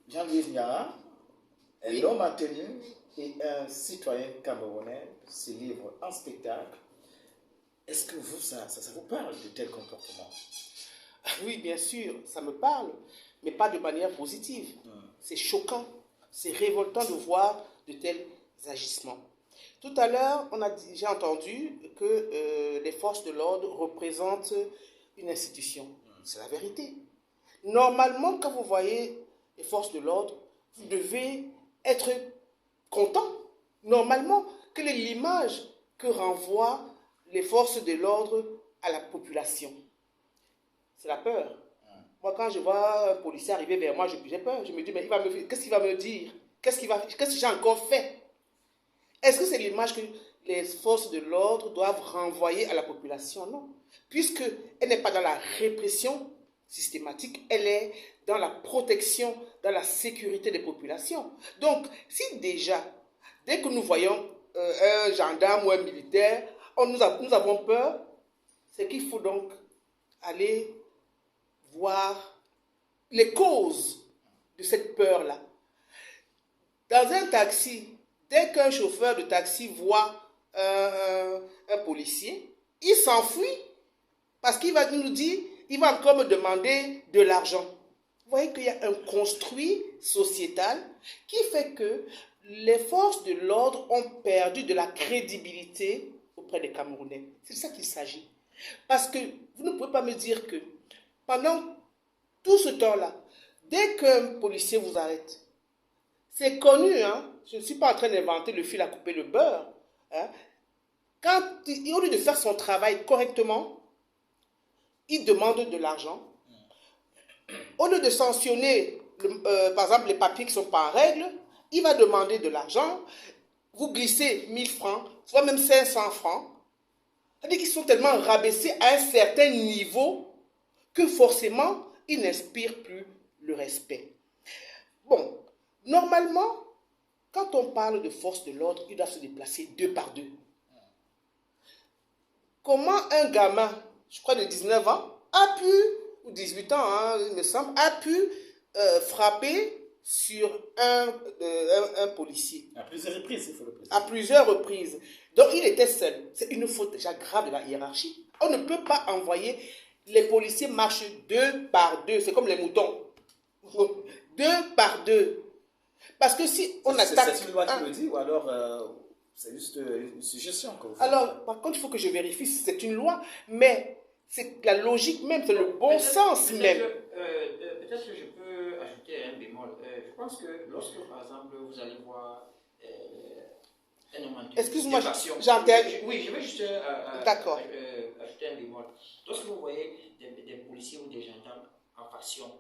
Jean-Louis Niara, un Oui. homme en tenue et un citoyen camerounais se livrent en spectacle. Est-ce que vous, ça vous parle de tel comportement? Oui, bien sûr, ça me parle, mais pas de manière positive. C'est choquant, c'est révoltant de voir de tels agissements. Tout à l'heure, j'ai entendu que les forces de l'ordre représentent une institution. C'est la vérité. Normalement, quand vous voyez les forces de l'ordre, vous devez être content. Normalement, quelle est l'image que renvoient les forces de l'ordre à la population? C'est la peur. Moi, quand je vois un policier arriver vers moi, j'ai peur. Je me dis, mais qu'est-ce qu'il va me dire? Qu'est-ce que j'ai encore fait? Est-ce que c'est l'image que les forces de l'ordre doivent renvoyer à la population? Non. Puisqu'elle n'est pas dans la répression systématique, elle est dans la protection, dans la sécurité des populations. Donc, si déjà, dès que nous voyons un gendarme ou un militaire, nous avons peur, c'est qu'il faut donc aller voir les causes de cette peur-là. Dans un taxi, dès qu'un chauffeur de taxi voit un policier, il s'enfuit parce qu'il va nous dire, il va encore me demander de l'argent. Vous voyez qu'il y a un construit sociétal qui fait que les forces de l'ordre ont perdu de la crédibilité auprès des Camerounais. C'est de ça qu'il s'agit. Parce que vous ne pouvez pas me dire que pendant tout ce temps-là, dès qu'un policier vous arrête, c'est connu, hein? Je ne suis pas en train d'inventer le fil à couper le beurre. Hein? Au lieu de faire son travail correctement, il demande de l'argent. Au lieu de sanctionner, par exemple, les papiers qui ne sont pas en règle, il va demander de l'argent. Vous glissez 1000 francs, soit même 500 francs. C'est-à-dire qu'ils sont tellement rabaissés à un certain niveau que forcément, ils n'inspirent plus le respect. Bon, normalement, quand on parle de force de l'ordre, ils doivent se déplacer deux par deux. Comment un gamin, je crois de 19 ans, a pu, ou 18 ans, hein, il me semble, a pu frapper sur un policier? À plusieurs reprises, il faut le préciser. À plusieurs reprises. Donc il était seul. C'est une faute déjà grave de la hiérarchie. On ne peut pas envoyer, les policiers marchent deux par deux, c'est comme les moutons. Deux par deux. Parce que si on attaque... C'est une loi qui le dit ou alors c'est juste une suggestion que vous faites? Alors, par contre, il faut que je vérifie si c'est une loi, mais c'est la logique même, c'est le bon sens même. Peut-être que je peux ajouter un bémol. Je pense que lorsque, par exemple, vous allez voir un homme en Excuse-moi, j'interviens. Oui, je vais juste d'accord. ajouter un bémol. Lorsque vous voyez des policiers ou des gendarmes en faction,